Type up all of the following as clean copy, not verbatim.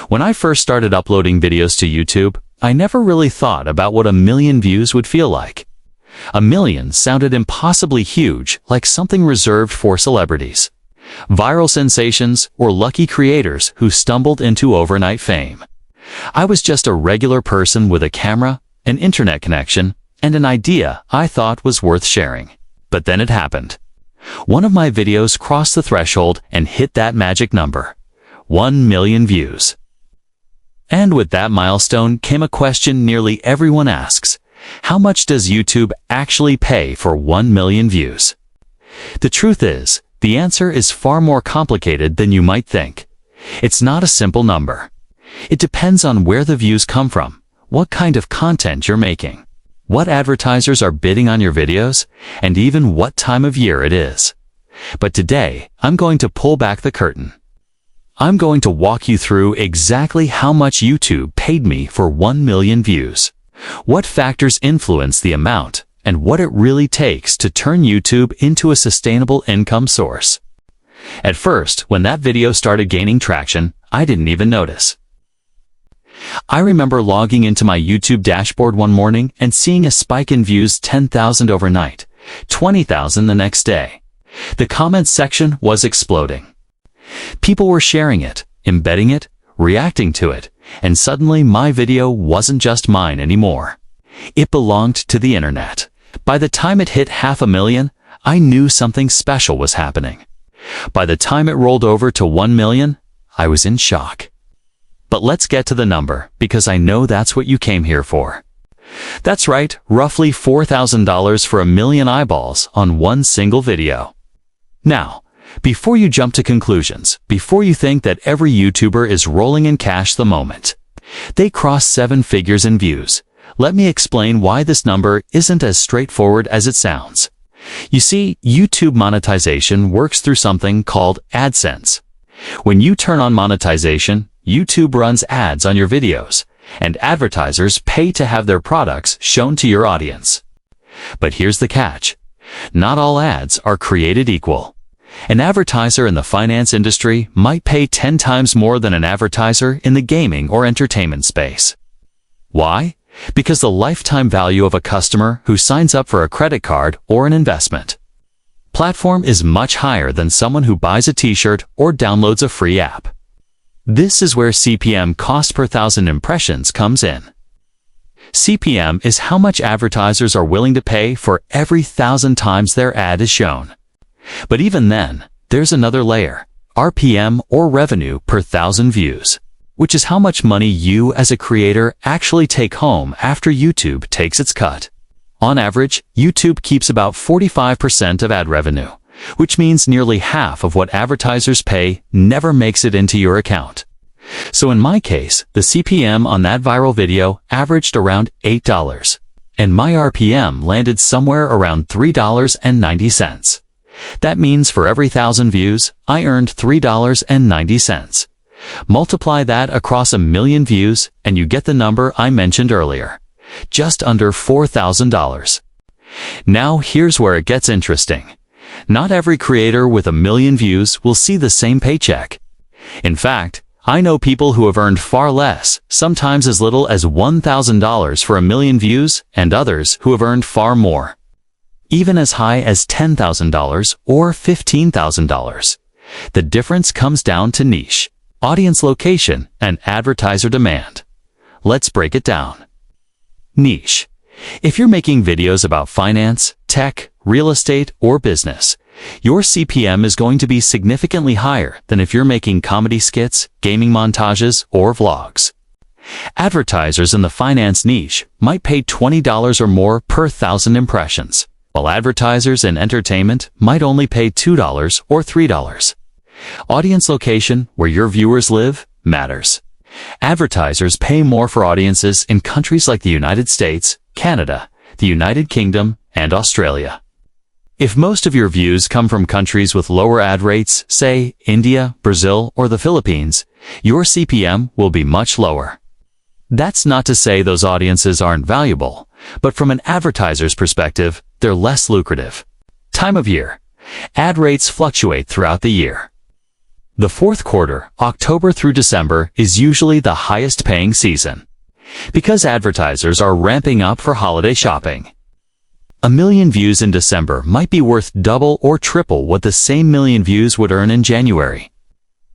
When I first started uploading videos to YouTube, I never really thought about what 1,000,000 views would feel like. 1,000,000 sounded impossibly huge, like something reserved for celebrities, viral sensations, or lucky creators who stumbled into overnight fame. I was just a regular person with a camera, an internet connection, and an idea I thought was worth sharing. But then it happened. One of my videos crossed the threshold and hit that magic number, 1,000,000 views. And with that milestone came a question nearly everyone asks: how much does YouTube actually pay for 1,000,000 views? The truth is, the answer is far more complicated than you might think. It's not a simple number. It depends on where the views come from, what kind of content you're making, what advertisers are bidding on your videos, and even what time of year it is. But today, I'm going to pull back the curtain. I'm going to walk you through exactly how much YouTube paid me for 1,000,000 views, what factors influence the amount, and what it really takes to turn YouTube into a sustainable income source. At first, when that video started gaining traction, I didn't even notice. I remember logging into my YouTube dashboard one morning and seeing a spike in views: 10,000 overnight, 20,000 the next day. The comments section was exploding. People were sharing it, embedding it, reacting to it, and suddenly my video wasn't just mine anymore. It belonged to the internet. By the time it hit 500,000, I knew something special was happening. By the time it rolled over to 1,000,000, I was in shock. But let's get to the number, because I know that's what you came here for. That's right, roughly $4,000 for 1,000,000 eyeballs on one single video. Now, before you jump to conclusions, before you think that every YouTuber is rolling in cash the moment they cross 7 figures in views, let me explain why this number isn't as straightforward as it sounds. You see, YouTube monetization works through something called AdSense. When you turn on monetization, YouTube runs ads on your videos, and advertisers pay to have their products shown to your audience. But here's the catch. Not all ads are created equal. An advertiser in the finance industry might pay 10 times more than an advertiser in the gaming or entertainment space. Why? Because the lifetime value of a customer who signs up for a credit card or an investment platform is much higher than someone who buys a t-shirt or downloads a free app. This is where CPM, cost per thousand impressions, comes in. CPM is how much advertisers are willing to pay for every 1,000 times their ad is shown. But even then, there's another layer, RPM, or revenue per 1,000 views, which is how much money you as a creator actually take home after YouTube takes its cut. On average, YouTube keeps about 45% of ad revenue, which means nearly half of what advertisers pay never makes it into your account. So in my case, the CPM on that viral video averaged around $8, and my RPM landed somewhere around $3.90. That means for every 1,000 views, I earned $3.90. Multiply that across 1,000,000 views, and you get the number I mentioned earlier, just under $4,000. Now here's where it gets interesting. Not every creator with 1,000,000 views will see the same paycheck. In fact, I know people who have earned far less, sometimes as little as $1,000 for 1,000,000 views, and others who have earned far more, even as high as $10,000 or $15,000. The difference comes down to niche, audience location, and advertiser demand. Let's break it down. Niche. If you're making videos about finance, tech, real estate, or business, your CPM is going to be significantly higher than if you're making comedy skits, gaming montages, or vlogs. Advertisers in the finance niche might pay $20 or more per 1,000 impressions, while advertisers in entertainment might only pay $2 or $3. Audience location, where your viewers live, matters. Advertisers pay more for audiences in countries like the United States, Canada, the United Kingdom, and Australia. If most of your views come from countries with lower ad rates, say India, Brazil, or the Philippines, your CPM will be much lower. That's not to say those audiences aren't valuable, but from an advertiser's perspective, they're less lucrative. Time of year. Ad rates fluctuate throughout the year. The fourth quarter, October through December, is usually the highest paying season, because advertisers are ramping up for holiday shopping. 1 million views in December might be worth double or triple what the same million views would earn in January.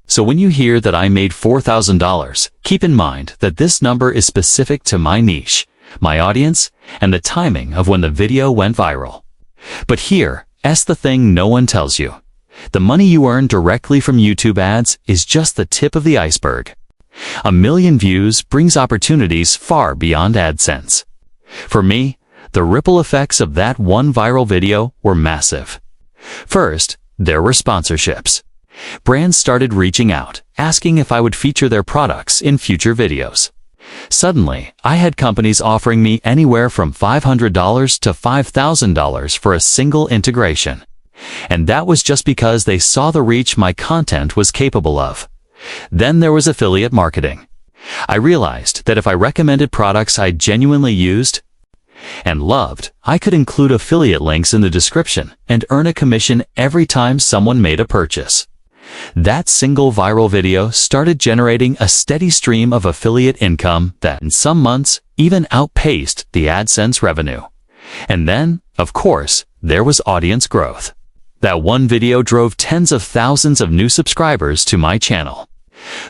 So when you hear that I made $4,000, keep in mind that this number is specific to my niche, my audience, and the timing of when the video went viral. But here's the thing no one tells you. The money you earn directly from YouTube ads is just the tip of the iceberg. 1 million views brings opportunities far beyond AdSense. For me, the ripple effects of that one viral video were massive. First, there were sponsorships. Brands started reaching out, asking if I would feature their products in future videos. Suddenly, I had companies offering me anywhere from $500 to $5,000 for a single integration. And that was just because they saw the reach my content was capable of. Then there was affiliate marketing. I realized that if I recommended products I genuinely used and loved, I could include affiliate links in the description and earn a commission every time someone made a purchase. That single viral video started generating a steady stream of affiliate income that in some months even outpaced the AdSense revenue. And then, of course, there was audience growth. That one video drove tens of thousands of new subscribers to my channel.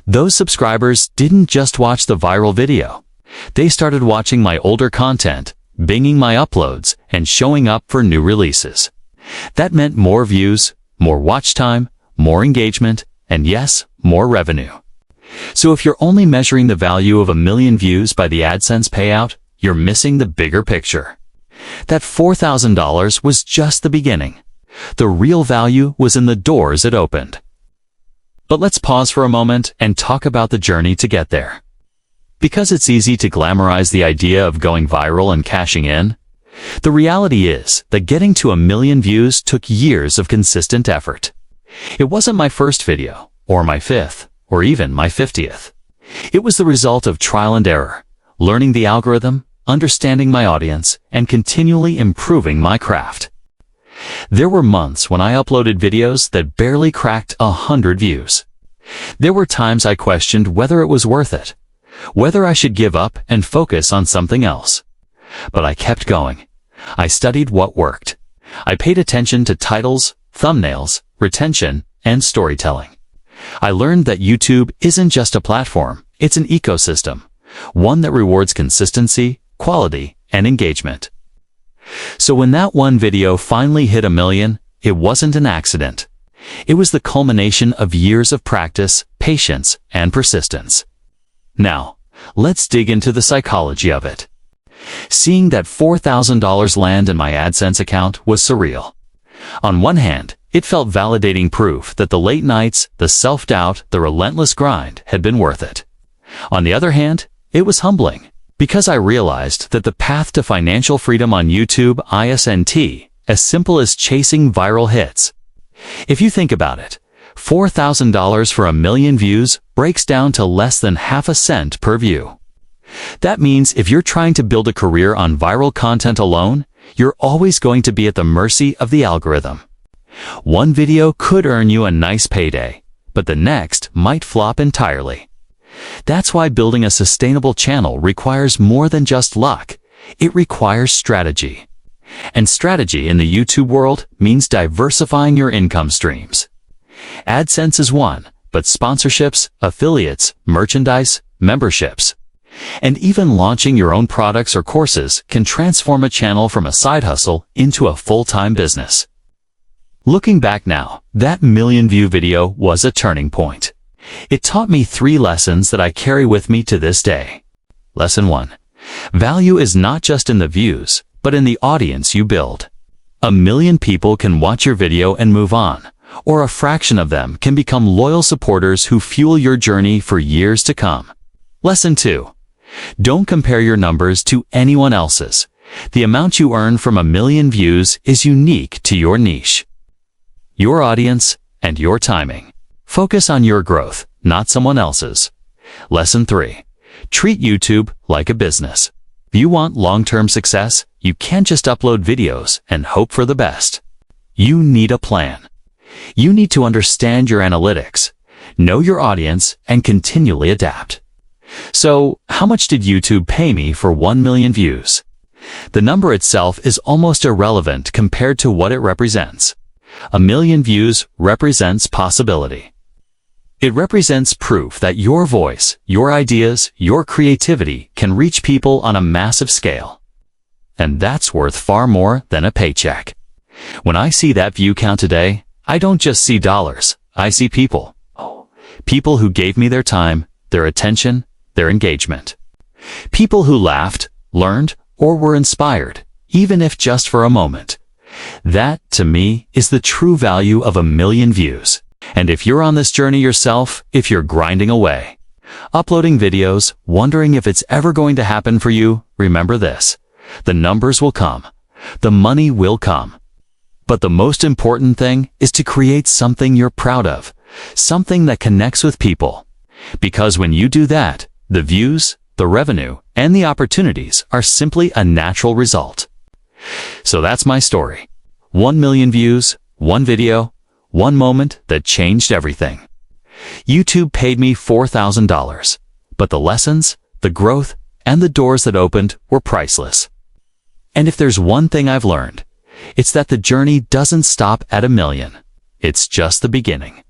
Those subscribers didn't just watch the viral video. They started watching my older content, binging my uploads, and showing up for new releases. That meant more views, more watch time, more engagement, and yes, more revenue. So if you're only measuring the value of 1 million views by the AdSense payout, you're missing the bigger picture. That $4,000 was just the beginning. The real value was in the doors it opened. But let's pause for a moment and talk about the journey to get there. Because it's easy to glamorize the idea of going viral and cashing in, the reality is that getting to 1 million views took years of consistent effort. It wasn't my first video, or my 5th, or even my 50th. It was the result of trial and error, learning the algorithm, understanding my audience, and continually improving my craft. There were months when I uploaded videos that barely cracked 100 views. There were times I questioned whether it was worth it, whether I should give up and focus on something else. But I kept going. I studied what worked. I paid attention to titles, thumbnails, retention, and storytelling. I learned that YouTube isn't just a platform, it's an ecosystem, one that rewards consistency, quality, and engagement. So when that one video finally hit 1 million, it wasn't an accident. It was the culmination of years of practice, patience, and persistence. Now, let's dig into the psychology of it. Seeing that $4,000 land in my AdSense account was surreal. On one hand, it felt validating proof that the late nights, the self-doubt, the relentless grind had been worth it. On the other hand, it was humbling, because I realized that the path to financial freedom on YouTube isn't as simple as chasing viral hits. If you think about it, $4,000 for 1 million views breaks down to less than half a cent per view. That means if you're trying to build a career on viral content alone, you're always going to be at the mercy of the algorithm. One video could earn you a nice payday, but the next might flop entirely. That's why building a sustainable channel requires more than just luck. It requires strategy. And strategy in the YouTube world means diversifying your income streams. AdSense is one, but sponsorships, affiliates, merchandise, memberships, and even launching your own products or courses can transform a channel from a side hustle into a full-time business. Looking back now, that 1 million view video was a turning point. It taught me 3 lessons that I carry with me to this day. Lesson 1. Value is not just in the views, but in the audience you build. 1 million people can watch your video and move on, or a fraction of them can become loyal supporters who fuel your journey for years to come. Lesson 2. Don't compare your numbers to anyone else's. The amount you earn from 1 million views is unique to your niche, your audience, and your timing. Focus on your growth, not someone else's. Lesson 3. Treat YouTube like a business. If you want long-term success, you can't just upload videos and hope for the best. You need a plan. You need to understand your analytics, know your audience, and continually adapt. So, how much did YouTube pay me for 1 million views? The number itself is almost irrelevant compared to what it represents. 1 million views represents possibility. It represents proof that your voice, your ideas, your creativity can reach people on a massive scale. And that's worth far more than a paycheck. When I see that view count today, I don't just see dollars, I see people. People who gave me their time, their attention, their engagement. People who laughed, learned, or were inspired, even if just for a moment. That, to me, is the true value of 1 million views. And if you're on this journey yourself, if you're grinding away, uploading videos, wondering if it's ever going to happen for you, remember this. The numbers will come. The money will come. But the most important thing is to create something you're proud of, something that connects with people. Because when you do that, the views, the revenue, and the opportunities are simply a natural result. So that's my story. 1 million views, one video, one moment that changed everything. YouTube paid me $4,000, but the lessons, the growth, and the doors that opened were priceless. And if there's one thing I've learned, it's that the journey doesn't stop at 1 million. It's just the beginning.